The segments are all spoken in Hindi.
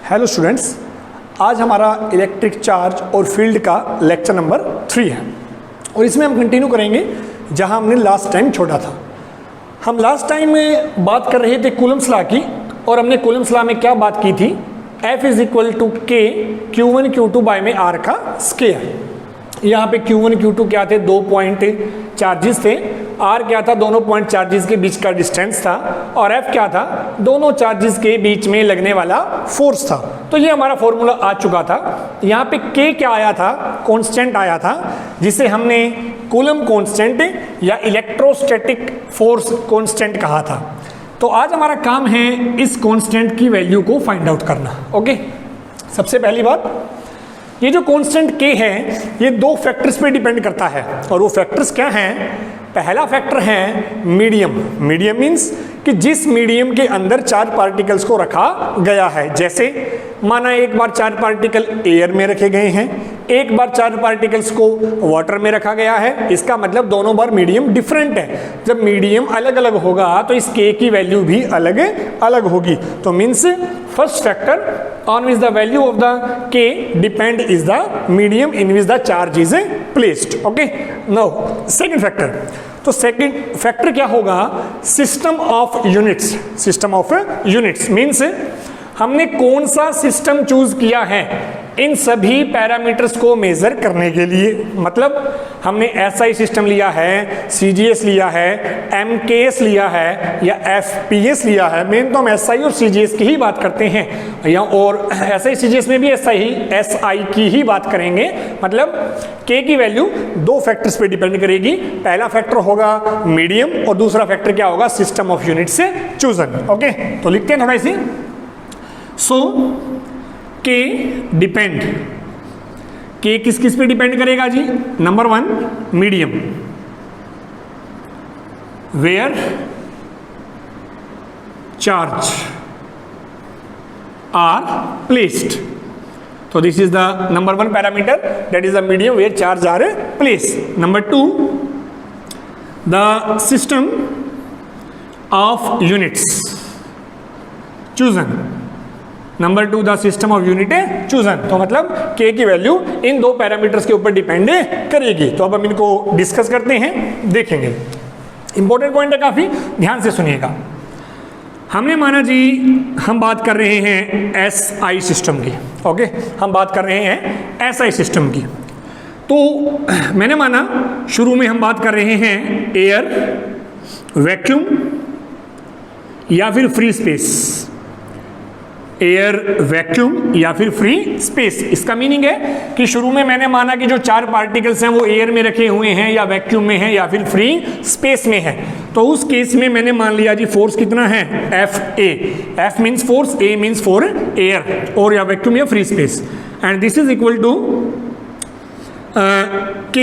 हेलो स्टूडेंट्स, आज हमारा इलेक्ट्रिक चार्ज और फील्ड का लेक्चर नंबर 3 है और इसमें हम कंटिन्यू करेंगे जहां हमने लास्ट टाइम छोड़ा था। हम लास्ट टाइम में बात कर रहे थे कूलम्स लॉ की और हमने कूलम्स लॉ में क्या बात की थी, F इज इक्वल टू के Q1 Q2 बाय में R का स्केयर। यहाँ पे Q1 Q2 क्या थे, 2 पॉइंट चार्जेस थे, R क्या था, दोनों पॉइंट चार्जेस के बीच का डिस्टेंस था और F क्या था, दोनों चार्जेस के बीच में लगने वाला फोर्स था। तो ये हमारा फॉर्मूला आ चुका था। यहाँ पे K क्या आया था, कांस्टेंट आया था जिसे हमने कूलम कांस्टेंट या इलेक्ट्रोस्टैटिक फोर्स कांस्टेंट कहा था। तो आज हमारा काम है इस कांस्टेंट की वैल्यू को फाइंड आउट करना। ओके, सबसे पहली बात, ये जो कांस्टेंट K है ये 2 फैक्टर्स पे डिपेंड करता है और वो फैक्टर्स क्या हैं। पहला फैक्टर है मीडियम। मीडियम मीन्स कि जिस मीडियम के अंदर 4 पार्टिकल्स को रखा गया है। जैसे माना एक बार 4 पार्टिकल एयर में रखे गए हैं, एक बार 4 पार्टिकल्स को वाटर में रखा गया है, इसका मतलब दोनों बार मीडियम डिफरेंट है। जब मीडियम अलग अलग होगा तो इस K की वैल्यू भी अलग अलग होगी। तो means first factor on which the value of the K depend is the medium in which the charge is placed. Okay, now second factor. तो सेकंड फैक्टर क्या होगा, system of units. System of units means हमने कौन सा सिस्टम चूज किया है इन सभी पैरामीटर्स को मेजर करने के लिए। मतलब हमने SI सिस्टम लिया है, CGS लिया है, MKS लिया है या FPS लिया है। मेन तो हम SI और CGS की ही बात करते हैं या और SI CGS में भी SI की ही बात करेंगे। मतलब K की वैल्यू 2 फैक्टर्स पे डिपेंड करेगी। पहला फैक्टर होगा मीडियम और दूसरा फैक्टर क्या होगा, सिस्टम ऑफ यूनिट से चूजन। ओके, तो लिखते हैं थोड़ा इसी। सो K डिपेंड, K किस किस पे डिपेंड करेगा जी। Number 1 medium, where charge are placed. तो this is the number 1 parameter, that is the medium where charge are placed. Number 2 the system of units chosen. Number 2 the system of unit chosen. तो मतलब K की वैल्यू इन 2 पैरामीटर्स के ऊपर डिपेंड करेगी। तो अब हम इनको डिस्कस करते हैं, देखेंगे। इंपॉर्टेंट पॉइंट है काफी, ध्यान से सुनिएगा। हमने माना जी हम बात कर रहे हैं SI सिस्टम की। ओके, हम बात कर रहे हैं SI सिस्टम की। तो मैंने माना शुरू में हम बात कर रहे हैं एयर, वैक्यूम या फिर फ्री स्पेस। एयर, वैक्यूम या फिर फ्री स्पेस। इसका मीनिंग है कि शुरू में मैंने माना कि जो 4 पार्टिकल्स हैं वो एयर में रखे हुए हैं या वैक्यूम में हैं या फिर फ्री स्पेस में है। तो उस केस में मैंने मान लिया जी फोर्स कितना है, FA। F means force, A means for air और या वैक्यूम या free space. And this is equal to K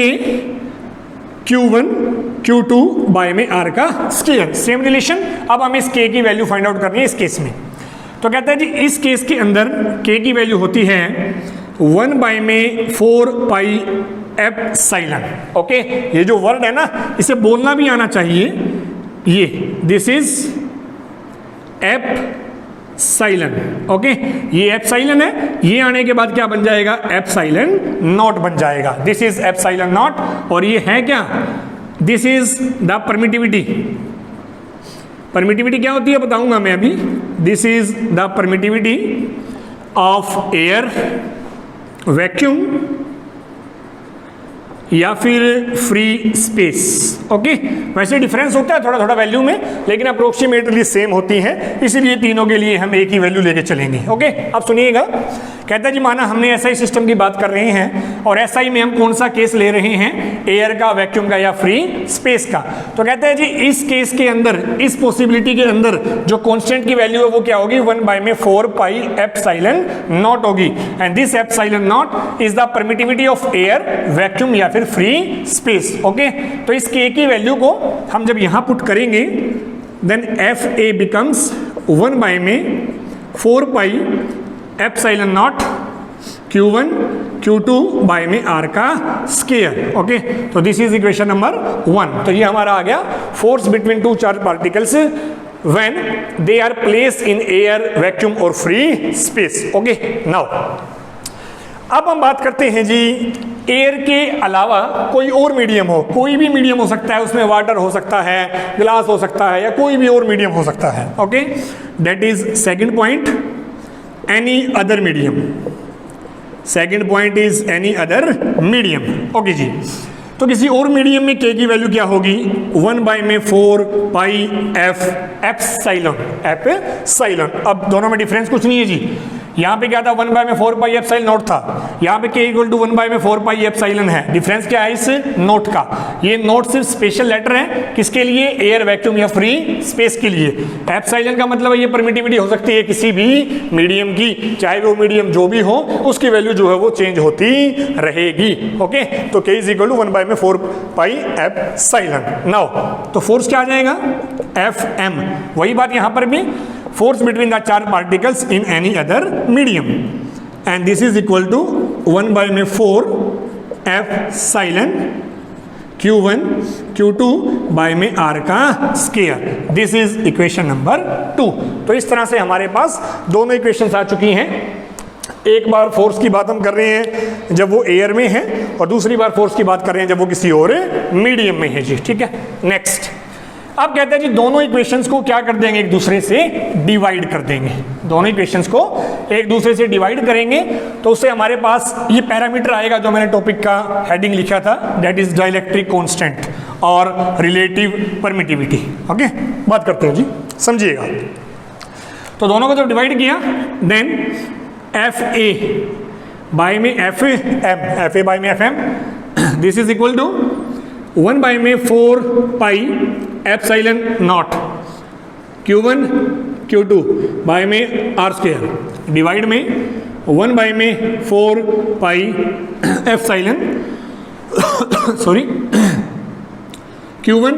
Q1 Q2 by में R का स्केयर। Same relation. अब हमें इस K की वैल्यू फाइंड आउट करनी है इस केस में। तो कहता है जी इस केस के अंदर K की वैल्यू होती है 1 बाय में 4 पाई एप्सिलॉन। ओके, ये जो वर्ड है ना इसे बोलना भी आना चाहिए। ये दिस इज एप्सिलॉन। ओके, ये एप्सिलॉन है, ये आने के बाद क्या बन जाएगा, एप्सिलॉन नॉट बन जाएगा। दिस इज एप्सिलॉन नॉट और ये है क्या, this is the permittivity. Permittivity क्या होती है बताऊंगा मैं अभी। This is the permittivity of air, vacuum या फिर फ्री स्पेस। ओके, वैसे डिफरेंस होता है थोड़ा थोड़ा वैल्यू में, लेकिन अप्रोक्सीमेटली सेम होती है, इसीलिए तीनों के लिए हम एक ही वैल्यू लेके चलेंगे। ओके, अब सुनिएगा। कहता है जी माना हमने SI सिस्टम की बात कर रहे हैं और SI में हम कौन सा केस ले रहे हैं, एयर का, वैक्यूम का या फ्री स्पेस का। तो कहता है जी इस केस के अंदर, इस पॉसिबिलिटी के अंदर जो कांस्टेंट की वैल्यू है वो क्या होगी, 1 बाय में 4 पाई एप्सिलॉन नॉट होगी। And this epsilon not is the permittivity of air, vacuum या फिर फ्री स्पेस। ओके, तो इस K की वैल्यू को हम जब यहां पुट करेंगे देन FA बिकम्स 1 बाय में 4 pi epsilon not Q1 Q2 by में R का स्केयर। ओके, तो दिस इज इक्वेशन नंबर 1। तो ये हमारा आ गया force between 2 charge particles when they are placed in air, vacuum or free space. Okay, now अब हम बात करते हैं जी एयर के अलावा कोई और मीडियम हो, कोई भी मीडियम हो सकता है, उसमें वाटर हो सकता है, ग्लास हो सकता है, या कोई भी और मीडियम हो सकता है. Okay, that is second point, any other medium. Second point is any other medium. Okay जी, तो किसी और मीडियम में k की वैल्यू क्या होगी? 1/4 पाई एप्सिलॉन. अब दोनों में डिफरेंस कुछ नहीं है जी. यहाँ पे क्या था? 1/4 पाई एप्सिलॉन नॉट था. यहाँ पे k = 1/4 पाई एप्सिलॉन है. डिफरेंस क्या है इस नोट का? ये नोट सिर्फ स्पेशल लेटर है किसके लिए? एयर, वैक्यूम या फ्री स्पेस के लिए. एप्सिलॉन का मतलब है ये परमिटिविटी हो सकती है किसी भी मीडियम की, चाहे वो मीडियम जो भी हो, उसकी वैल्यू जो है वो चेंज होती रहेगी. ओके, तो k = 1/4 पाई एप्सिलॉन. नाउ तो फोर्स क्या आ जाएगा? Fm. वही बात यहाँ पर भी, force between the charged particles in any other medium, and this is equal to 1/4 epsilon Q1 Q2 by में R का square. This is equation number 2. तो इस तरह से हमारे पास दोनों इक्वेशंस आ चुकी हैं. एक बार फोर्स की बात हम कर रहे हैं जब वो एयर में है, और दूसरी बार फोर्स की बात कर रहे हैं जब वो किसी और मीडियम में है जी. ठीक है, नेक्स्ट. अब कहते हैं जी दोनों इक्वेशंस को क्या कर देंगे? एक दूसरे से डिवाइड कर देंगे. दोनों इक्वेशंस को एक दूसरे से डिवाइड करेंगे तो उससे हमारे पास ये पैरामीटर आएगा जो मैंने टॉपिक का हेडिंग लिखा था, दैट इज डाइलेक्ट्रिक कांस्टेंट और रिलेटिव परमिटिविटी. ओके, बात करते हैं जी, समझिएगा. तो दोनों को जब डिवाइड किया, देन FA बाय में FA बाय में FM, this is equal to 1/4 pi epsilon not Q1 Q2 by में R स्क्वायर, डिवाइड में 1/4 pi epsilon Q1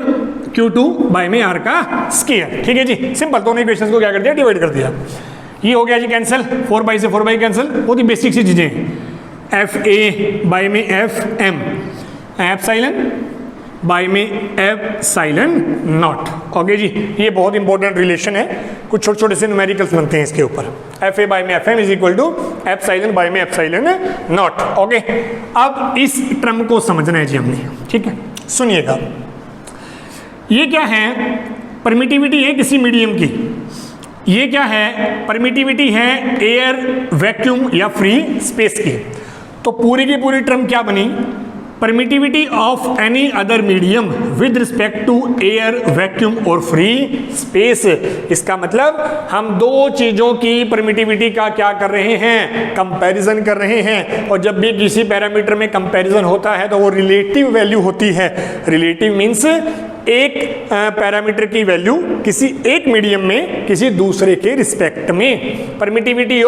Q2 by में R का स्क्वायर. ठीक है जी, सिंपल. दोनों इक्वेशंस को क्या कर दिया? डिवाइड कर दिया. ये हो गया जी कैंसिल, 4 से 4 कैंसिल. बहुत ही बेसिक सी चीजें. FA बाय में FM, एप्सिलॉन बाय में एप्सिलॉन नॉट. ओके जी, ये बहुत इंपॉर्टेंट रिलेशन है. कुछ छोटे छोटे से न्यूमेरिकल्स बनते हैं इसके ऊपर. FA बाय में FM is equal to epsilon by में एप्सिलॉन नॉट. ओके, अब इस टर्म को समझना है जी हमने. ठीक है, सुनिएगा. ये क्या है? परमिटिविटी है किसी मीडियम की. ये क्या है? परमिटिविटी है एयर, वैक्यूम या फ्री स्पेस की. तो पूरी की पूरी टर्म क्या बनी? Permittivity of any other medium with respect to air, vacuum और फ्री स्पेस. इसका मतलब हम दो चीजों की परमिटिविटी का क्या कर रहे हैं? कंपैरिजन कर रहे हैं. और जब भी किसी पैरामीटर में कंपैरिजन होता है तो वो रिलेटिव वैल्यू होती है. रिलेटिव मीन्स एक पैरामीटर की वैल्यू किसी एक मीडियम में किसी दूसरे के रिस्पेक्ट में. Permittivity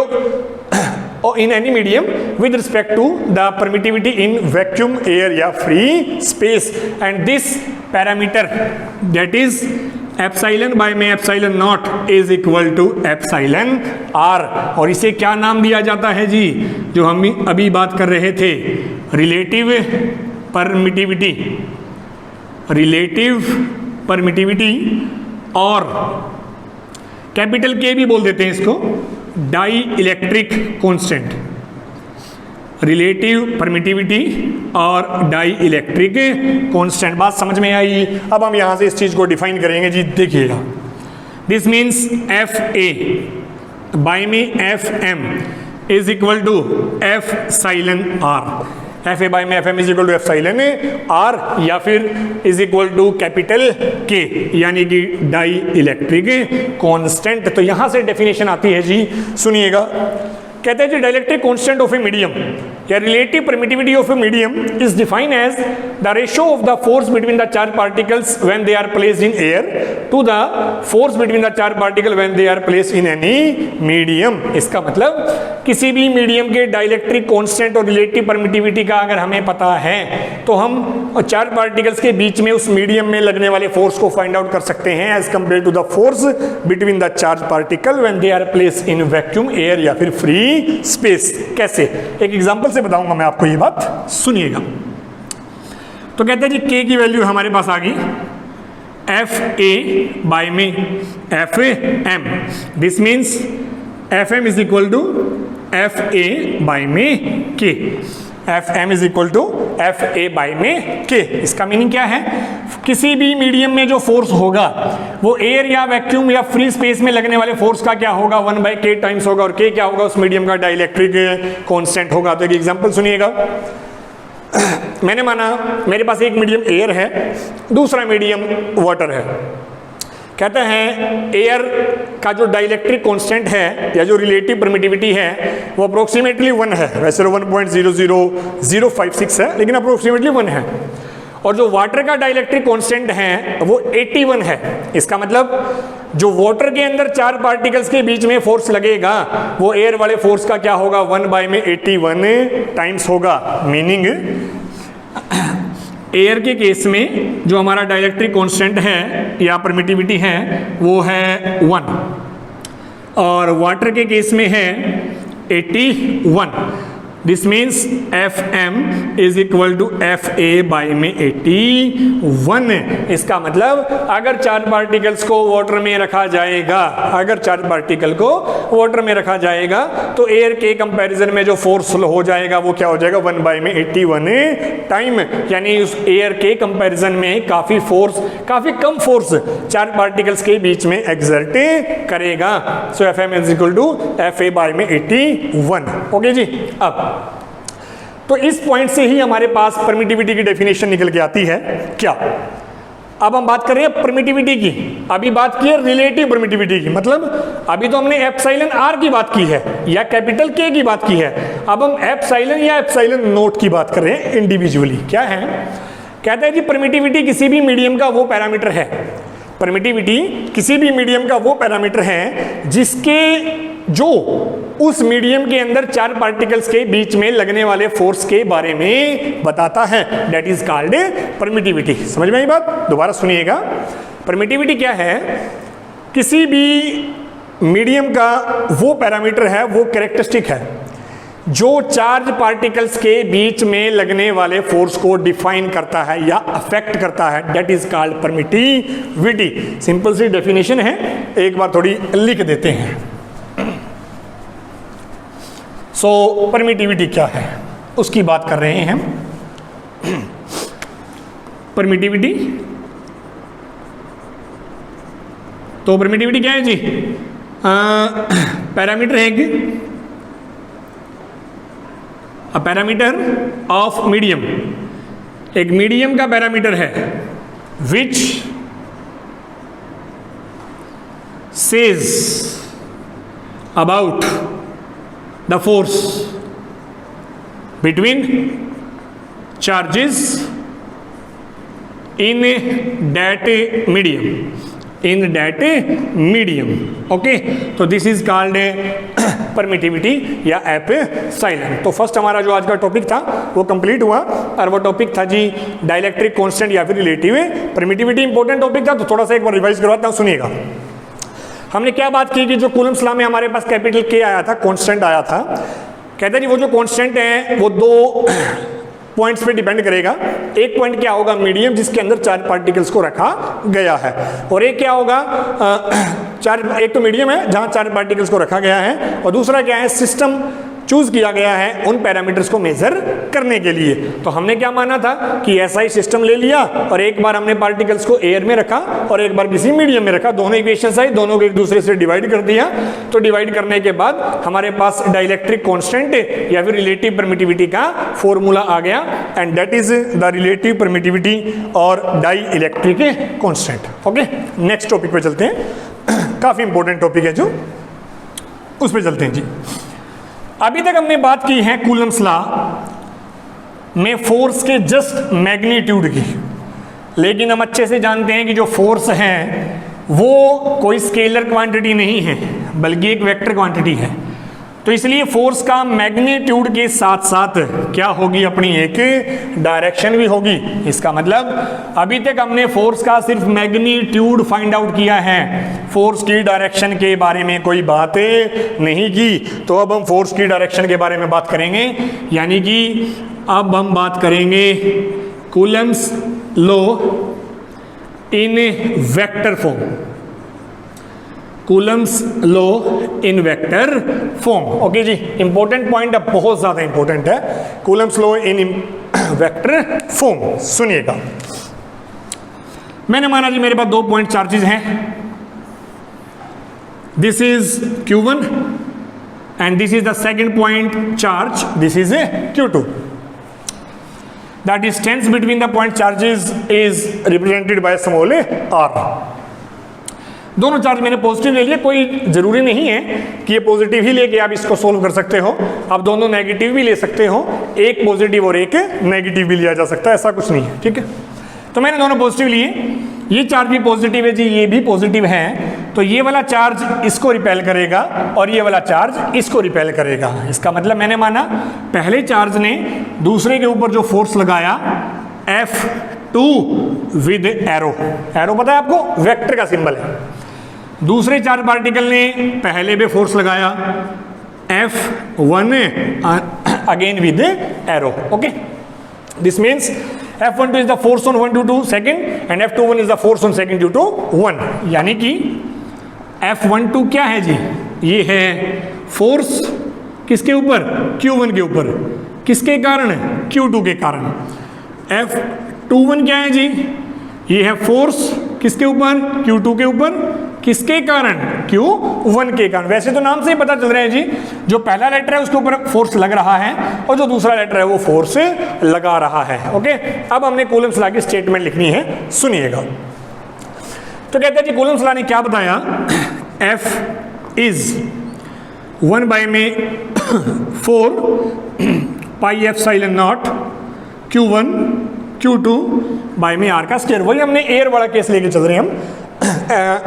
or in any medium with respect to the permittivity in vacuum, air या free space, and this parameter that is epsilon by में epsilon not is equal to epsilon R. और इसे क्या नाम दिया जाता है जी? जो हम अभी बात कर रहे थे, रिलेटिव परमिटिविटी. रिलेटिव परमिटिविटी और कैपिटल K भी बोल देते हैं इसको, dielectric constant. Relative permittivity और डाई इलेक्ट्रिक कांस्टेंट. बात समझ में आई? अब हम यहां से इस चीज को डिफाइन करेंगे जी. देखिएगा, दिस मीन्स FA बाय में FM is equal to epsilon R. FA by में FM is equal to epsilon R या फिर is equal to capital K, यानी कि डाई इलेक्ट्रिक कांस्टेंट. तो यहां से डेफिनेशन आती है जी, सुनिएगा. कहते हैं जी dielectric constant of a medium या relative permittivity of a medium is defined as the ratio of the force between the charge particles when they are placed in air to the force between the charge particle when they are placed in any medium. इसका मतलब किसी भी मीडियम के डाइलेक्ट्रिक कांस्टेंट और रिलेटिव परमिटिविटी का अगर हमें पता है तो हम चार्ज पार्टिकल्स के बीच में उस मीडियम में लगने वाले फोर्स को फाइंड आउट कर सकते हैं as compare to the force between the charge particle when they are placed in vacuum, air या फिर फ्री स्पेस. कैसे? एक एग्जांपल से बताऊंगा मैं आपको ये बात, सुनिएगा. तो कहते हैं जी K की वैल्यू हमारे पास आ गई. एफ ए बाय में F M, this means F M is equal to F A by में K, F M is equal to F A by में के। इसका मीनिंग क्या है, किसी भी मीडियम में जो फोर्स होगा वो एयर या वैक्यूम या फ्री स्पेस में लगने वाले फोर्स का क्या होगा, 1/k टाइम्स होगा, और k क्या होगा, उस मीडियम का डाइलेक्ट्रिक कांस्टेंट होगा। तो एक एग्जांपल सुनिएगा, मैंने माना मेरे पास एक मीडियम एयर है, दूसरा मीडियम वाटर है। कहते हैं एयर का जो डाइलेक्ट्रिक कांस्टेंट है या जो रिलेटिव परमिटिविटी है वो अप्रोक्सीमेटली 1 है, वैसे 1.00056 है लेकिन अप्रोक्सीमेटली 1 है, और जो वाटर का डाइलेक्ट्रिक कांस्टेंट है वो 81 है। इसका मतलब जो वाटर के अंदर 4 पार्टिकल्स के बीच में फोर्स लगेगा वो एयर वाले फोर्स का क्या होगा, 1/81 टाइम्स होगा। मीनिंग एयर के केस में जो हमारा डाइलेक्ट्रिक कांस्टेंट है या परमिटिविटी है वो है 1, और वाटर के केस में है 81। This means F M is equal to F A by में 81। इसका मतलब अगर 4 पार्टिकल्स को वाटर में रखा जाएगा, अगर 4 पार्टिकल को वाटर में रखा जाएगा तो एयर के कंपैरिजन में जो फोर्स हो जाएगा वो क्या हो जाएगा, 1/81 टाइम, यानी उस एयर के कंपैरिजन में काफी कम फोर्स 4 पार्टिकल्स के बीच में एक्सर्ट करेगा। So F M is equal to F A by में 81। ओके जी, अब तो इस पॉइंट से ही हमारे पास परमिटिविटी की डेफिनेशन निकल के आती है। क्या अब हम बात कर रहे हैं परमिटिविटी की, अभी बात की है रिलेटिव परमिटिविटी की, मतलब अभी तो हमने एप्सिलॉन आर की बात की है या कैपिटल के की बात की है, अब हम एप्सिलॉन या एप्सिलॉन नोट की बात कर रहे हैं इंडिविजुअली। क्या है, कहता है जी परमिटिविटी किसी भी मीडियम का वो पैरामीटर है, परमिटिविटी किसी भी मीडियम का वो पैरामीटर है जिसके जो उस मीडियम के अंदर 4 पार्टिकल्स के बीच में लगने वाले फोर्स के बारे में बताता है, दैट इज कॉल्ड परमिटिविटी। समझ में आई बात, दोबारा सुनिएगा। परमिटिविटी क्या है, किसी भी मीडियम का वो पैरामीटर है, वो कैरेक्टरिस्टिक है जो चार्ज पार्टिकल्स के बीच में लगने वाले फोर्स को डिफाइन करता है या अफेक्ट करता है, that is called permittivity. Simple सी डेफिनेशन है, एक बार थोड़ी लिख देते हैं। सो परमिटिविटी क्या है उसकी बात कर रहे हैं हम। परमिटिविटी, तो परमिटिविटी क्या है जी, पैरामीटर है कि पैरामीटर ऑफ मीडियम, एक मीडियम का पैरामीटर है which says about the force between charges in that medium, okay. तो दिस इज कॉल्ड परमिटिविटी या एप्सिलॉन। तो फर्स्ट हमारा जो आज का टॉपिक था वो कंप्लीट हुआ, और वो टॉपिक था जी डाइलेक्ट्रिक कांस्टेंट या फिर रिलेटिव परमिटिविटी। इंपॉर्टेंट टॉपिक था, तो थोड़ा सा एक बार रिवाइज करवाता हूँ, सुनिएगा। हमने क्या बात की कि जो कूलम्ब्स लॉ में हमारे पास कैपिटल के आया था, कांस्टेंट आया था, कहते हैं जी वो जो कांस्टेंट है वो 2 पॉइंट्स पे डिपेंड करेगा। एक पॉइंट क्या होगा, मीडियम जिसके अंदर 4 पार्टिकल्स को रखा गया है, और एक क्या होगा, एक तो मीडियम है जहां 4 पार्टिकल्स को रखा गया है, और दूसरा क्या है, सिस्टम चूज किया गया है उन पैरामीटर्स को मेजर करने के लिए। तो हमने क्या माना था कि ऐसा ही सिस्टम ले लिया, और एक बार हमने पार्टिकल्स को एयर में रखा और एक बार किसी मीडियम में रखा, दोनों इक्वेशंस आई, दोनों को एक दूसरे से डिवाइड कर दिया। तो डिवाइड करने के बाद हमारे पास डाइलेक्ट्रिक कांस्टेंट या फिर रिलेटिव परमिटिविटी का फॉर्मूला आ गया, and that is the relative permittivity और dielectric constant. Okay, next topic पे चलते हैं। काफी इंपॉर्टेंट टॉपिक है जो, उस पर चलते हैं जी। अभी तक हमने बात की है कूलम्ब्स लॉ में फोर्स के जस्ट मैग्नीट्यूड की, लेकिन हम अच्छे से जानते हैं कि जो फोर्स है वो कोई स्केलर क्वांटिटी नहीं है बल्कि एक वेक्टर क्वांटिटी है। तो इसलिए फोर्स का मैग्नीट्यूड के साथ साथ क्या होगी, अपनी एक डायरेक्शन भी होगी। इसका मतलब अभी तक हमने फोर्स का सिर्फ मैग्नीट्यूड फाइंड आउट किया है, फोर्स की डायरेक्शन के बारे में कोई बात नहीं की। तो अब हम फोर्स की डायरेक्शन के बारे में बात करेंगे, यानी कि अब हम बात करेंगे Coulomb's law in vector form, Coulomb's law in vector form. Okay जी, इंपॉर्टेंट पॉइंट, अब बहुत ज्यादा इंपॉर्टेंट है, Coulomb's law in vector form. सुनिएगा, मैंने माना जी मेरे पास 2 पॉइंट चार्जेस हैं, this is Q1 and this is the second point charge, this is a Q2. The distance between the point charges is represented by small r. दोनों चार्ज मैंने पॉजिटिव ले लिए, कोई जरूरी नहीं है कि ये पॉजिटिव ही लेके आप इसको सोल्व कर सकते हो, आप दोनों नेगेटिव भी ले सकते हो, एक पॉजिटिव और एक नेगेटिव भी लिया जा सकता है, ऐसा कुछ नहीं है। ठीक है, तो मैंने दोनों पॉजिटिव लिए, ये चार्ज भी पॉजिटिव है जी, ये भी पॉजिटिव है, तो ये वाला चार्ज इसको रिपेल करेगा और ये वाला चार्ज इसको रिपेल करेगा। इसका मतलब मैंने माना पहले चार्ज ने दूसरे के ऊपर जो फोर्स लगाया F2 विद एरो, एरो पता है आपको, वेक्टर का सिंबल है, दूसरे चार्ज पार्टिकल ने पहले भी फोर्स लगाया F1 again with arrow. Okay, this means F12 is the force on 1 due to second and F21 is the force on second due to 1, यानी कि F12 क्या है जी, ये है फोर्स किसके ऊपर, Q1 के ऊपर, किसके कारण, Q2 के कारण। F21 क्या है जी, ये है फोर्स किसके ऊपर, Q2 के ऊपर, किसके कारण, Q1 के कारण। वैसे तो नाम से ही पता चल रहा है जी, जो पहला लेटर है उसके ऊपर फोर्स लग रहा है और जो दूसरा लेटर है वो फोर्स लगा रहा है। ओके, अब हमने कूलम्स लॉ की स्टेटमेंट लिखनी है, सुनिएगा। तो कहते हैं जी कूलम्स लॉ ने क्या बताया, F इज 1 बाय में 4 pi epsilon not Q1 Q2 by में R का स्क्वायर। वही हमने एयर वाला केस लेके चल रहे हैं हम,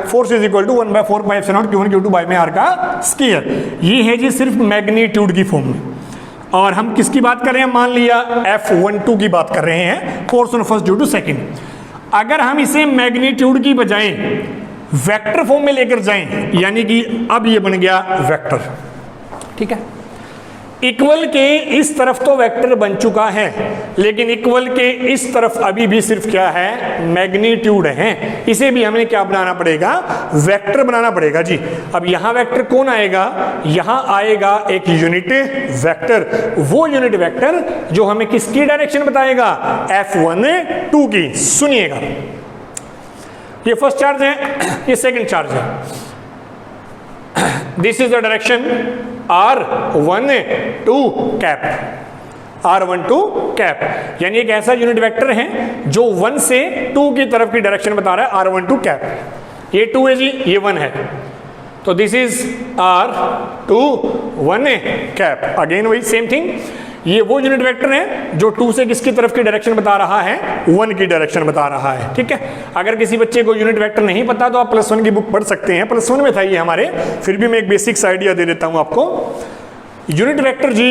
force is equal to 1 by 4 pi epsilon not Q1 Q2 by में R का स्क्वायर। ये है जी सिर्फ मैग्नीट्यूड की फॉर्म में, और हम किसकी बात कर रहे हैं, मान लिया F12 की बात कर रहे हैं, force on first due to second. अगर हम इसे मैग्नीट्यूड की बजाय वेक्टर फॉर्म में लेकर जाएं, यानी कि अब ये बन गया वेक्टर। ठीक है, इक्वल के इस तरफ तो वेक्टर बन चुका है, लेकिन इक्वल के इस तरफ अभी भी सिर्फ क्या है, मैग्नीट्यूड है। इसे भी हमें क्या बनाना पड़ेगा, वेक्टर बनाना पड़ेगा जी। अब यहां वेक्टर कौन आएगा, यहां आएगा एक यूनिट वेक्टर, वो यूनिट वेक्टर जो हमें किसकी डायरेक्शन बताएगा, F12 की। सुनिएगा, ये फर्स्ट चार्ज है, ये सेकंड चार्ज है, this is the direction R12 cap, R12 cap, यानी एक ऐसा यूनिट वेक्टर है जो 1 से 2 की तरफ की डायरेक्शन बता रहा है, R12 कैप। ये 2 है जी, ये 1 है, तो this is R21 cap. Again वही सेम थिंग, ये वो यूनिट वेक्टर है जो 2 से किसकी तरफ की डायरेक्शन बता रहा है, 1 की डायरेक्शन बता रहा है। ठीक है, अगर किसी बच्चे को यूनिट वेक्टर नहीं पता तो आप +1 की बुक पढ़ सकते हैं, +1 में था ये हमारे, फिर भी मैं एक बेसिक्स आइडिया दे देता हूं आपको। यूनिट वेक्टर जी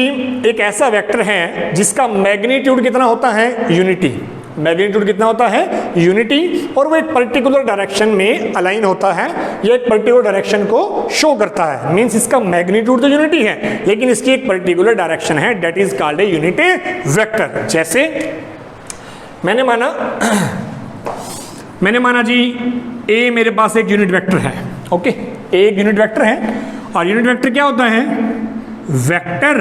एक ऐसा वेक्टर है जिसका मैग्नीट्यूड कितना होता है, यूनिटी। मैग्नीट्यूड कितना होता है, यूनिटी, और वो एक पर्टिकुलर डायरेक्शन में अलाइन होता है, ये एक पर्टिकुलर डायरेक्शन को शो करता है। मींस इसका मैग्नीट्यूड तो यूनिटी है, लेकिन इसकी एक पर्टिकुलर डायरेक्शन है, that is called a unit vector. जैसे मैंने माना जी ए मेरे पास एक यूनिट वेक्टर है। ओके, ए एक यूनिट वेक्टर है, और यूनिट वेक्टर क्या होता है, वेक्टर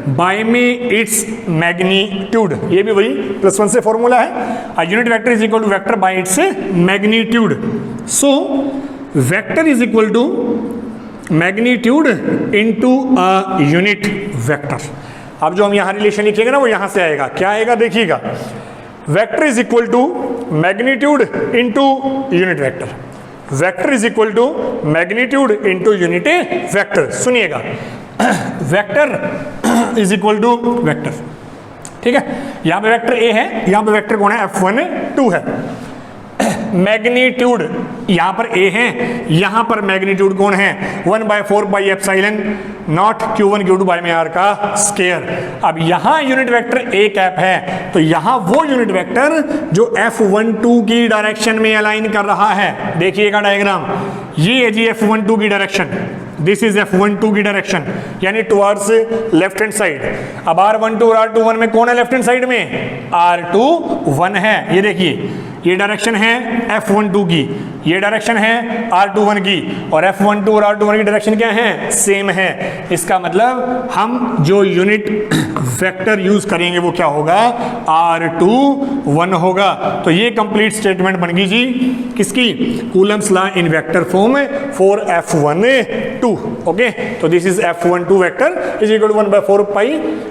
बाय में इट्स मैग्नीट्यूड। ये भी वही +1 से फॉर्मूला है, unit vector is equal to vector by its magnitude. So vector is equal to magnitude into a unit vector. अब जो हम यहां रिलेशन लिखेंगे ना वो यहां से आएगा, क्या आएगा देखिएगा, vector is equal to magnitude into unit vector, vector is equal to magnitude into unit vector. सुनिएगा, vector is equal to vector, ठीक है, यहां पे वेक्टर ए है, यहां पे वेक्टर कौन है, F12 है। मैग्नीट्यूड यहां पर ए है, यहां पर मैग्नीट्यूड कौन है, 1 by 4 pi epsilon not Q1 Q2 by में R का स्क्वायर। अब यहां यूनिट वेक्टर ए कैप है, तो यहां वो यूनिट वेक्टर जो F12 की डायरेक्शन में अलाइन कर रहा है, देखिएगा डायग्राम, ये है जी F12 की डायरेक्शन, दिस इज F12 की डायरेक्शन, यानी टुवर्ड्स लेफ्ट हैंड साइड। अब R12 और R21 में कौन है लेफ्ट हैंड साइड में, R21 है। ये देखिए ये डायरेक्शन है F12 की, ये डायरेक्शन है R21 की, और F12 और R21 की डायरेक्शन क्या है, सेम है। इसका मतलब हम जो यूनिट वेक्टर यूज करेंगे वो क्या होगा, R21 होगा। तो ये कंप्लीट स्टेटमेंट बन गई जी किसकी, Coulomb's law in vector form for F12। Okay, तो this is F12 vector is equal to 1/4 pi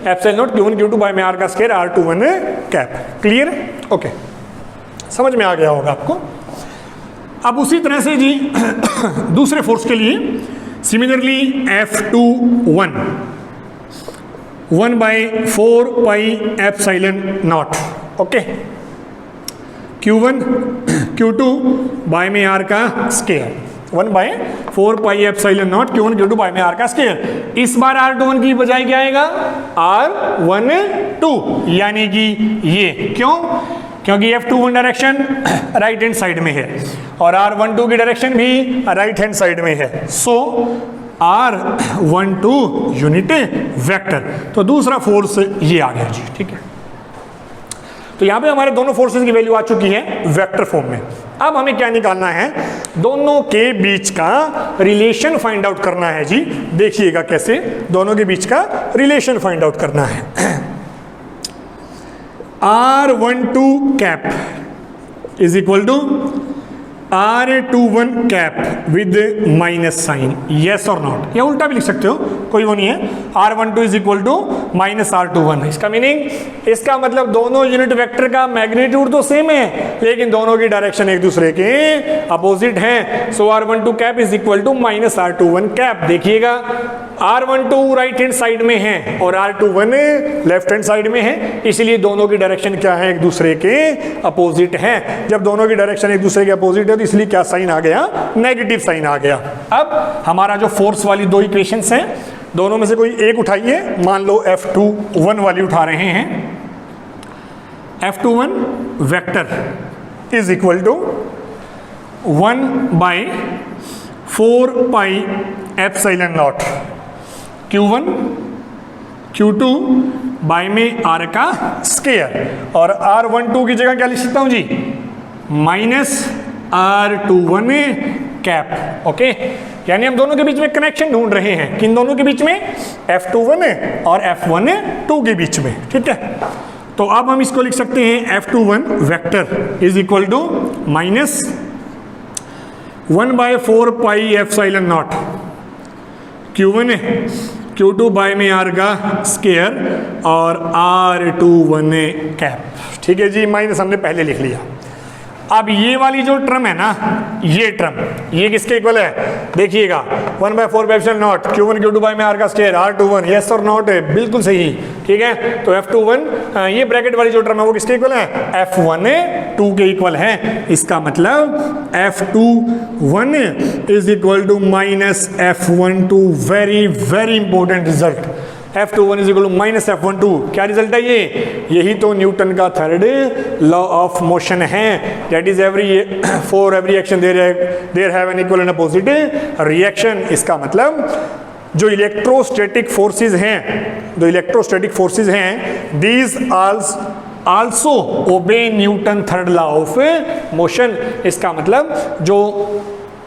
epsilon not Q1 Q2 by में R का square R21 cap. Clear? Okay, समझ में आ गया होगा आपको। अब उसी तरह से जी दूसरे फोर्स के लिए similarly F21 1/4 pi epsilon not. Okay, Q1 Q2 by में R का square 1/4 pi epsilon not Q1 Q2 by में R का स्क्वायर। इस बार R21 की बजाय क्या आएगा, R12, यानी कि ये क्यों, क्योंकि F21 direction right hand side में है और R12 की डायरेक्शन भी राइट हैंड साइड में है। So R12 unit vector. तो दूसरा फोर्स ये आ गया जी, ठीक है। तो यहां पे हमारे दोनों फोर्सेस की वैल्यू आ चुकी है वेक्टर फॉर्म में। अब हमें क्या निकालना है, दोनों के बीच का रिलेशन फाइंड आउट करना है जी। देखिएगा कैसे दोनों के बीच का रिलेशन फाइंड आउट करना है। R12 cap is equal to R21 cap with minus sign, yes और नॉट, या उल्टा भी लिख सकते हो, कोई वो नहीं है। R12 is equal to minus R21। इसका मीनिंग, इसका मतलब दोनों यूनिट वेक्टर का मैग्नीट्यूड तो सेम है लेकिन दोनों की डायरेक्शन एक दूसरे के अपोजिट है। So R12 cap is equal to minus R21 cap. देखिएगा R12 राइट हैंड साइड में है और R21 लेफ्ट हैंड साइड में है, इसलिए दोनों की डायरेक्शन क्या है, एक दूसरे के अपोजिट है। जब दोनों की डायरेक्शन एक दूसरे के अपोजिट है तो इसलिए क्या साइन आ गया, नेगेटिव साइन आ गया। अब हमारा जो फोर्स वाली दो इक्वेशंस हैं, दोनों में से कोई एक उठाइए। मान लो F21 वाली उठा रहे हैं। F21 vector is equal to 1/4 pi epsilon not Q1 Q2 by में R का स्क्वायर, और R12 की जगह क्या लिख सकता हूं जी, माइनस R21 कैप। ओके, यानी हम दोनों के बीच में कनेक्शन ढूंढ रहे हैं, किन दोनों के बीच में, F21 और F12 के बीच में, ठीक है। तो अब हम इसको लिख सकते हैं F21 vector is equal to minus 1/4 pi epsilon not Q1 Q2 by में R का स्क्वायर और R21 कैप, ठीक है जी। माइनस हमने पहले लिख लिया। अब ये वाली जो टर्म है ना, ये टर्म, ये किसके इक्वल है, देखिएगा 1/4 epsilon not Q1 Q2 by में R का स्क्वायर R21, यस और नॉट है, बिल्कुल सही, ठीक है। तो F21 ये ब्रैकेट वाली जो टर्म है वो किसके इक्वल है, F12 के इक्वल है। इसका मतलब F21 is equal to minus F12। Very very important result, F21 is equal to minus F12। क्या रिजल्ट है ये, यही तो न्यूटन का थर्ड लॉ ऑफ मोशन है। That is for every action there have an equal and opposite reaction. इसका मतलब जो इलेक्ट्रोस्टैटिक फोर्सेस हैं, these also obey Newton third law of motion. इसका मतलब जो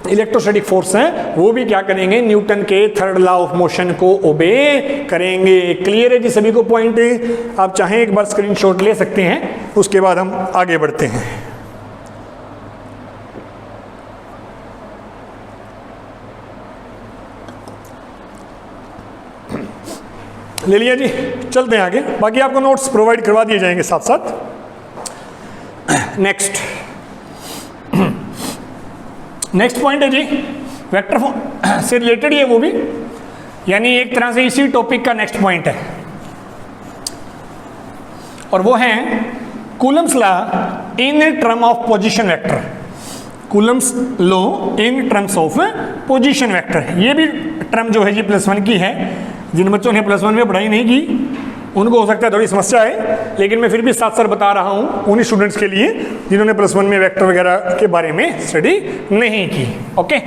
इलेक्ट्रोस्टैटिक फोर्स हैं वो भी क्या करेंगे, न्यूटन के थर्ड लॉ ऑफ मोशन को ओबे करेंगे। क्लियर है जी सभी को पॉइंट? आप चाहें एक बार स्क्रीनशॉट ले सकते हैं, उसके बाद हम आगे बढ़ते हैं। ले लिया जी, चलते हैं आगे। बाकी आपको नोट्स प्रोवाइड करवा दिए जाएंगे साथ साथ। नेक्स्ट पॉइंट है जी, वेक्टर फॉर्म से रिलेटेड है वो भी, यानी एक तरह से इसी टॉपिक का नेक्स्ट पॉइंट है, और वो है Coulomb's law in term of position vector. Coulomb's law in terms of position vector, ये भी टर्म जो है जी +1 की है। जिन बच्चों ने +1 में पढ़ाई नहीं की उनको हो सकता है थोड़ी समस्या है, लेकिन मैं फिर भी साथ साथ बता रहा हूँ उन्हीं स्टूडेंट्स के लिए जिन्होंने +1 में वेक्टर वगैरह के बारे में स्टडी नहीं की। ओके,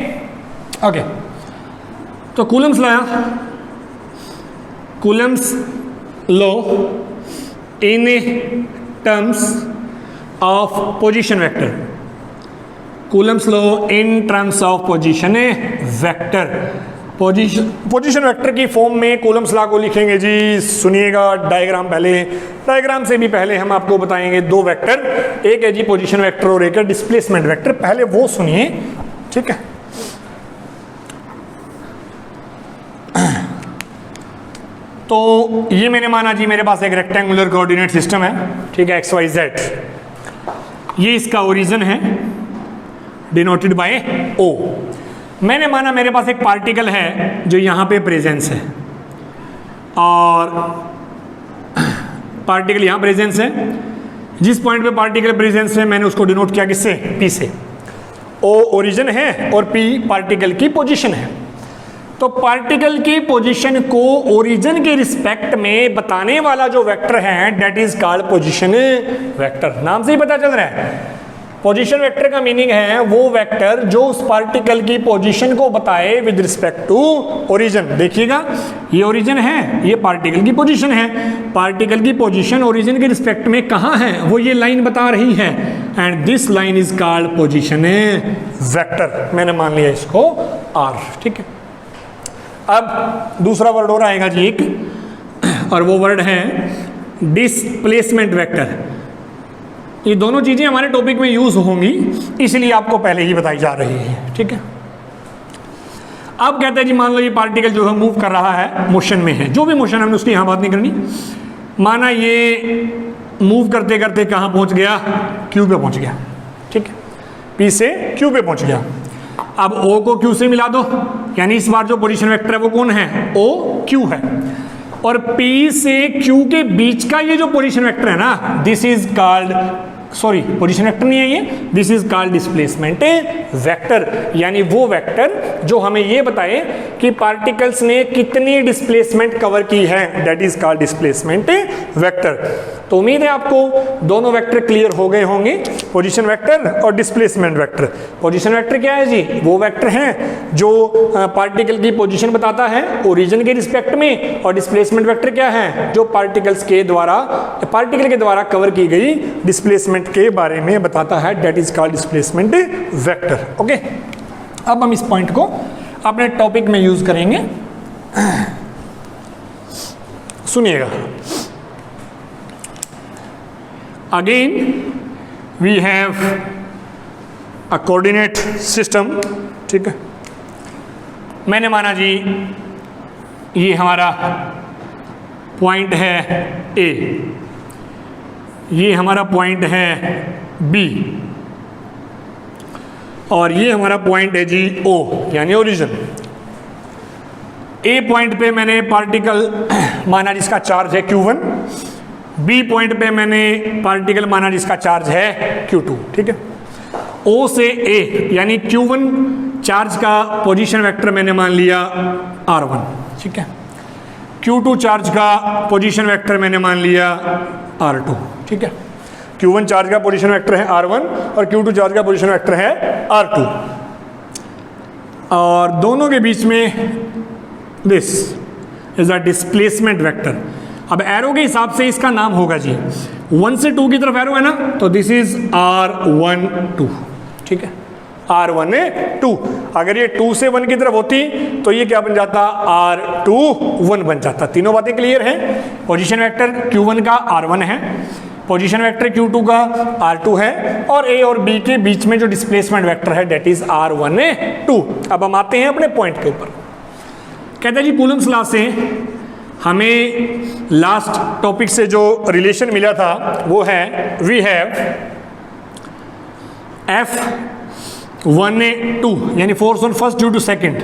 तो Coulomb's law in terms of position vector, Coulomb's law in terms of position vector. Position vector की फॉर्म में कूलम्स लॉ को लिखेंगे जी, सुनिएगा डायग्राम पहले, डायग्राम से भी पहले हम आपको बताएंगे दो वेक्टर, एक है जी पोजीशन वेक्टर और एक है डिस्प्लेसमेंट वेक्टर, पहले वो सुनिए, ठीक है। तो ये मैंने माना जी मेरे पास एक रेक्टेंगुलर कोऑर्डिनेट सिस्टम है, ठीक है, XYZ, ये इसका ओरिजिन है डिनोटेड बाय O। मैंने माना मेरे पास एक पार्टिकल है जो यहाँ पे प्रेजेंस है और पार्टिकल यहाँ प्रेजेंस है, जिस पॉइंट पे पार्टिकल प्रेजेंस है मैंने उसको डिनोट किया किससे, P से। O ओरिजिन है और P पार्टिकल की पोजीशन है। तो पार्टिकल की पोजीशन को ओरिजिन के रिस्पेक्ट में बताने वाला जो वेक्टर है that is called position vector. नाम से ही पता चल रहा है, पोजीशन वेक्टर का मीनिंग है वो वेक्टर जो उस पार्टिकल की पोजीशन को बताए विद रिस्पेक्ट टू ओरिजिन। देखिएगा ये ओरिजिन है, ये पार्टिकल की पोजीशन है, पार्टिकल की पोजीशन ओरिजिन के रिस्पेक्ट में कहाँ है वो ये लाइन बता रही है, and this line is called position vector. मैंने मान लिया इसको R, ठीक है। अब दूसरा वर्ड और आएगा जी एक, और वो वर्ड है डिस्प्लेसमेंट वेक्टर। ये दोनों चीजें हमारे टॉपिक में यूज होंगी, इसलिए आपको पहले ही बताई जा रही है, ठीक है। अब कहते हैं जी मान लो ये पार्टिकल जो है मूव कर रहा है, मोशन में है, जो भी मोशन हमने उसकी यहां बात नहीं करनी, माना ये मूव करते करते कहां पहुंच गया, Q पे पहुंच गया, ठीक है, P से Q पे पहुंच गया। अब O को Q से मिला दो, यानी इस बार जो पोजीशन वेक्टर है वो कौन है, O Q है, और P से Q के बीच का ये जो पोजीशन वेक्टर है ना, this is called, sorry position vector नहीं है ये, this is called displacement vector. यानी वो वेक्टर जो हमें ये बताए कि पार्टिकल्स ने कितनी डिस्प्लेसमेंट कवर की है, that is called displacement vector. तो उम्मीद है आपको दोनों वेक्टर क्लियर हो गए होंगे, पोजीशन वेक्टर और डिस्प्लेसमेंट वेक्टर। पोजीशन वेक्टर क्या है जी, वो वेक्टर है जो पार्टिकल की पोजीशन बताता है ओरिजिन के रिस्पेक्ट में, और डिस्प्लेसमेंट वेक्टर क्या है, जो पार्टिकल के द्वारा कवर की गई डिस्प्लेसमेंट के बारे में बताता है, that is called displacement vector. Okay, अब हम इस पॉइंट को अपने टॉपिक में यूज करेंगे, सुनिएगा। Again, we have a coordinate system, ठीक है। मैंने माना जी ये हमारा पॉइंट है A, ये हमारा पॉइंट है B, और ये हमारा पॉइंट है जी O, यानी ओरिजिन। A पॉइंट पे मैंने पार्टिकल माना जिसका चार्ज है Q1, बी पॉइंट पे मैंने पार्टिकल माना जिसका चार्ज है Q2, ठीक है। O से A यानी Q1 चार्ज का पोजीशन वेक्टर मैंने मान लिया R1, ठीक है। Q2 चार्ज का पोजीशन वेक्टर मैंने मान लिया R2, ठीक है। Q1 चार्ज का पोजीशन वेक्टर है R1 और Q2 चार्ज का पोजीशन वेक्टर है R2, और दोनों के बीच में this is a displacement vector. अब एरो के हिसाब से इसका नाम होगा जी, 1 से 2 की तरफ एरो है ना, तो दिस इज R12, ठीक है, R12। अगर ये 2 से 1 की तरफ होती तो ये क्या बन जाता, R21 बन जाता। तीनों बातें क्लियर हैं। पोजीशन वेक्टर Q1 का R1 है, पोजीशन वेक्टर Q2 का R2 है, और A और B के बीच में जो डिस्प्लेसमेंट वेक्टर है दैट इज R12। अब हम आते हैं अपने पॉइंट के ऊपर। कहते हैं जी कूलम्स लॉ से हमें लास्ट टॉपिक से जो रिलेशन मिला था वो है, वी हैव F1A2 यानी force on first due to second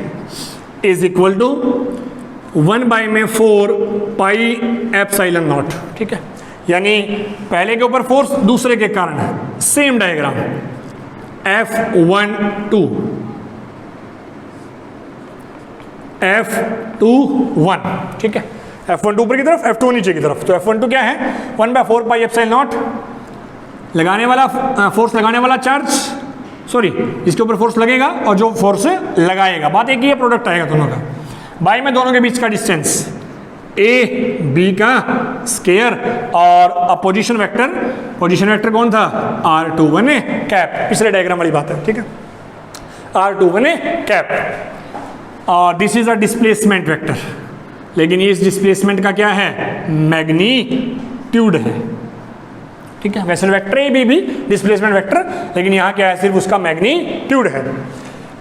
is equal to 1/4 pi epsilon not, ठीक है। यानी पहले के ऊपर फोर्स, दूसरे के कारण है, सेम डायग्राम, F1 F2 ठीक है। F1 ऊपर की तरफ, F2 नीचे की तरफ। तो F12 क्या है, 1/4 पाई एप्सिलॉन नॉट, लगाने वाला फोर्स, लगाने वाला चार्ज, सॉरी जिसके ऊपर फोर्स लगेगा और जो फोर्स लगाएगा, बात एक ही है, प्रोडक्ट आएगा दोनों का, बाई में दोनों के बीच का डिस्टेंस ए बी का स्केयर और अपोजिशन वेक्टर कौन था, R21 कैप, पिछले डायग्राम वाली बात है, ठीक है, R21 कैप। और this is a displacement vector, लेकिन ये इस डिस्प्लेसमेंट का क्या है, मैग्नीट्यूड है, ठीक है। वैसे वेक्टर ए बी भी डिस्प्लेसमेंट वेक्टर, लेकिन यहाँ क्या है, सिर्फ उसका मैग्नीट्यूड है।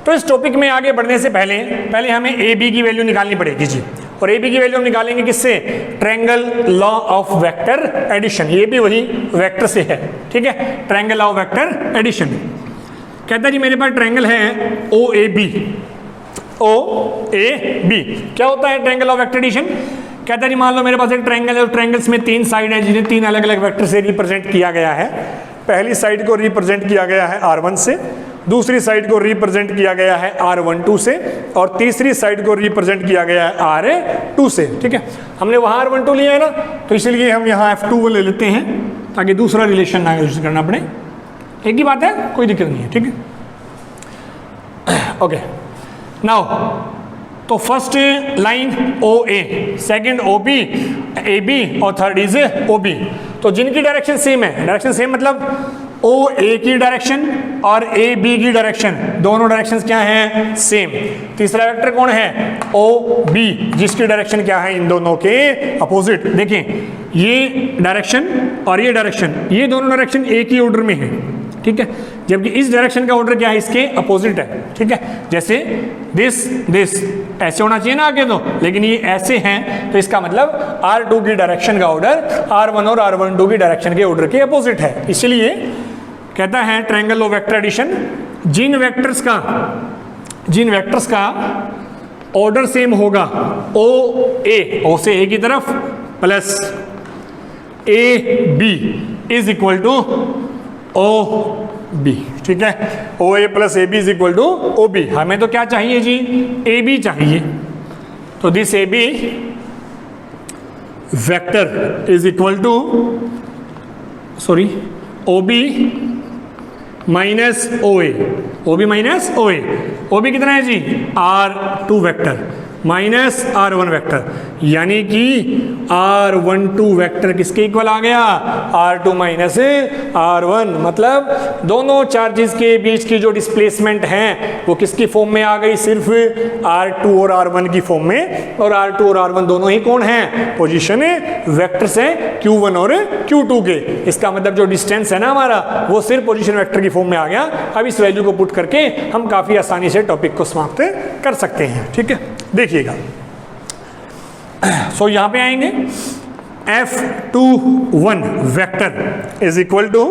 तो इस टॉपिक में आगे बढ़ने से पहले हमें ए बी की वैल्यू निकालनी पड़ेगी जी, और ए बी की वैल्यू हम निकालेंगे किससे, triangle law of vector addition, ये भी वही वेक्टर से है, ठीक है, triangle law of vector addition. कहता है जी मेरे पास ट्रायंगल है ओ ए बी, क्या होता है ट्रायंगल ऑफ वेक्टर एडिशन, कहता है जी मान लो मेरे पास एक ट्रायंगल है और ट्रायंगल्स में 3 साइड है जिन्हें 3 अलग अलग वेक्टर से रिप्रेजेंट किया गया है। पहली साइड को रिप्रेजेंट किया गया है R1 से, दूसरी साइड को रिप्रेजेंट किया गया है R12 से, और तीसरी साइड को रिप्रेजेंट किया गया है R2 से, ठीक है। हमने वहाँ R12 लिया है ना, तो इसलिए हम यहाँ F2 ले लेते हैं ताकि दूसरा रिलेशन ना यूज करना पड़े, एक ही बात है, कोई दिक्कत नहीं है, ठीक है। ओके, नाउ तो first line O A, second O B, A B और थर्ड इज ओ बी। तो जिनकी डायरेक्शन सेम है, डायरेक्शन सेम मतलब ओ ए की डायरेक्शन और ए बी की डायरेक्शन, दोनों डायरेक्शंस क्या हैं, सेम। तीसरा वेक्टर कौन है, ओ बी, जिसकी डायरेक्शन क्या है, इन दोनों के अपोजिट। देखें ये डायरेक्शन और ये डायरेक्शन, ये दोनों डायरेक्शन एक ही ऑर्डर में है, ठीक है, जबकि इस डायरेक्शन का ऑर्डर क्या है, इसके अपोजिट है, ठीक है। जैसे दिस ऐसे होना चाहिए ना आगे तो, लेकिन ये ऐसे हैं, तो इसका मतलब R2 की डायरेक्शन का ऑर्डर R1 और R12 की डायरेक्शन के ऑर्डर के अपोजिट है। इसलिए कहता है ट्रायंगल ऑफ वेक्टर एडिशन, जिन वेक्टर्स का ऑर्डर सेम होगा, ओ से ए की तरफ plus A B is equal to O B, ठीक है, O A plus A B is equal to O B. हमें तो क्या चाहिए जी, ए बी चाहिए, तो this A B vector is equal to O B minus O B minus O B कितना है जी, R2 vector minus R1 vector, यानी कि R12 वेक्टर किसके इक्वल आ गया, R2 माइनस R1, मतलब दोनों चार्जेस के बीच की जो डिस्प्लेसमेंट है वो किसकी फॉर्म में आ गई, सिर्फ R2 और R1 की फॉर्म में, और R2 और R1 दोनों ही कौन है, पोजीशन वेक्टर्स हैं Q1 और Q2 के। इसका मतलब जो डिस्टेंस है ना हमारा, वो सिर्फ पोजीशन वेक्टर की फॉर्म में आ गया। अब इस वैल्यू को पुट करके हम काफ़ी आसानी से टॉपिक को समाप्त कर सकते हैं, ठीक है। देखिएगा, सो यहां पे आएंगे F21 vector is equal to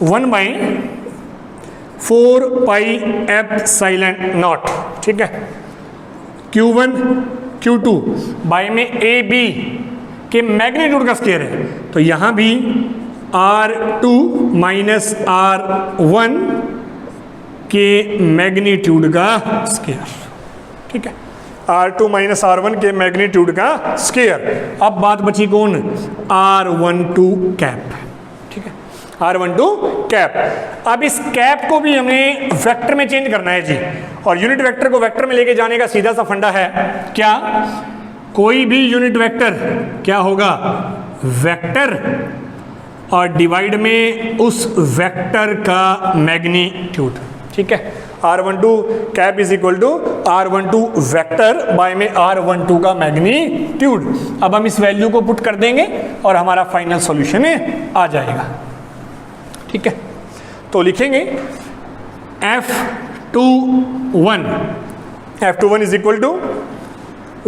1/4 pi epsilon not, ठीक है, Q1 Q2 बाई में ए बी के मैग्नीट्यूड का स्केयर है, तो यहां भी R2 माइनस R1 के मैग्नीट्यूड का स्केयर, ठीक है, R2 माइनस R1 के मैग्नीट्यूड का स्केयर। अब बात बची कौन, R12 कैप, ठीक है, R12 कैप। अब इस कैप को भी हमें वेक्टर में चेंज करना है जी, और यूनिट वेक्टर को वेक्टर में लेके जाने का सीधा सा फंडा है क्या, कोई भी यूनिट वेक्टर क्या होगा, वेक्टर और डिवाइड में उस वेक्टर का मैग्नीट्यूड, ठीक है। R12 cap is equal to R12 vector by में R12 का मैग्नीट्यूड। अब हम इस वैल्यू को पुट कर देंगे और हमारा फाइनल सॉल्यूशन आ जाएगा, ठीक है। तो लिखेंगे F21 is equal to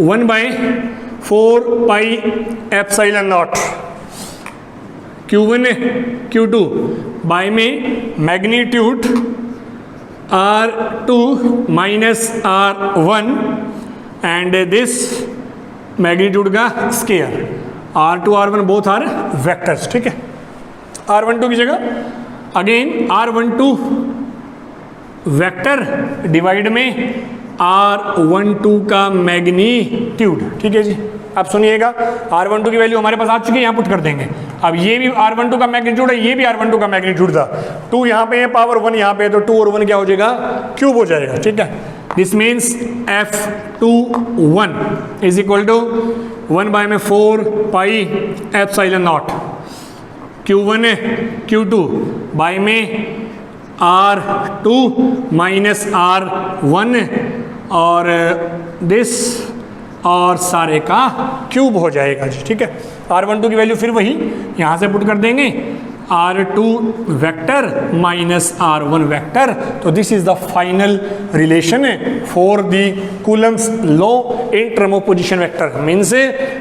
1/4 pi epsilon not Q1 Q2 by में magnitude R2 minus R1 and this magnitude का square, R2 R1 both are vectors, ठीक है। R12 की जगह अगेन R12 वेक्टर डिवाइड में R12 का मैग्नीट्यूड, ठीक है जी। अब सुनिएगा, R12 की वैल्यू हमारे पास आ चुकी है, यहाँ पुट कर देंगे। अब ये भी R12 का मैग्नीट्यूड है, ये भी R12 का मैग्नीट्यूड था, 2 यहाँ पे है, पावर 1 यहाँ पे है, तो 2 और 1 क्या हो जाएगा, क्यूब हो जाएगा, ठीक है। This means F21 is equal to 1 by में 4 pi epsilon not Q1 Q2 by में R2 माइनस R1 और दिस और सारे का क्यूब हो जाएगा जी, ठीक है। R12 की वैल्यू फिर वही यहाँ से पुट कर देंगे, R2 vector minus R1 vector. तो this is the final relation for the Coulomb's law in term of position vector. Means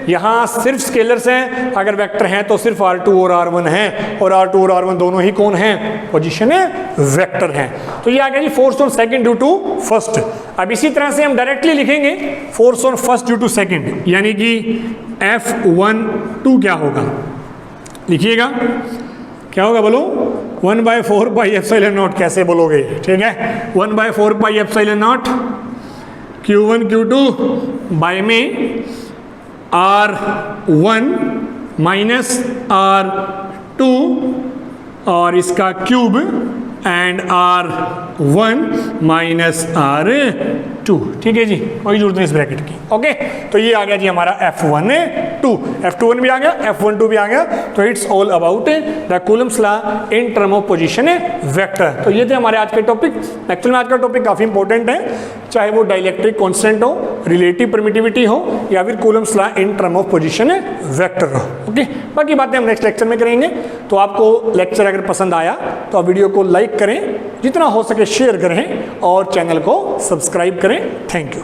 यहाँ सिर्फ स्केलर्स हैं, अगर वेक्टर हैं तो सिर्फ R2 और R1 हैं, और R2 और R1 दोनों ही कौन हैं, पोजीशन वेक्टर हैं। तो ये आ गया जी force on second due to first. अब इसी तरह से हम डायरेक्टली लिखेंगे force on first due to second, यानी कि F12 क्या होगा, लिखिएगा क्या होगा, बोलो 1 बाय 4 पाई एप्सिलॉन नॉट। कैसे बोलोगे, ठीक है, 1 by 4 pi epsilon not Q1 Q2 by में R1 माइनस R2 और इसका cube and R1 minus R2, ठीक है जी, कोई जरूरत नहीं इस ब्रैकेट की। ओके, तो ये आ गया जी हमारा F12, F21 भी आ गया, F12 भी आ गया। तो it's all about the Coulomb's law in term of position vector. तो ये थे हमारे आज के टॉपिक। एक्चुअल में आज का टॉपिक काफ़ी इंपॉर्टेंट है, चाहे वो डाइलेक्ट्रिक कांस्टेंट हो, रिलेटिव परमिटिविटी हो, या फिर Coulomb's law in term of position vector हो। ओके, बाकी बातें हम नेक्स्ट लेक्चर में करेंगे। तो आपको लेक्चर अगर पसंद आया तो आप वीडियो को लाइक करें, जितना हो सके शेयर करें और चैनल को सब्सक्राइब करें। Thank you.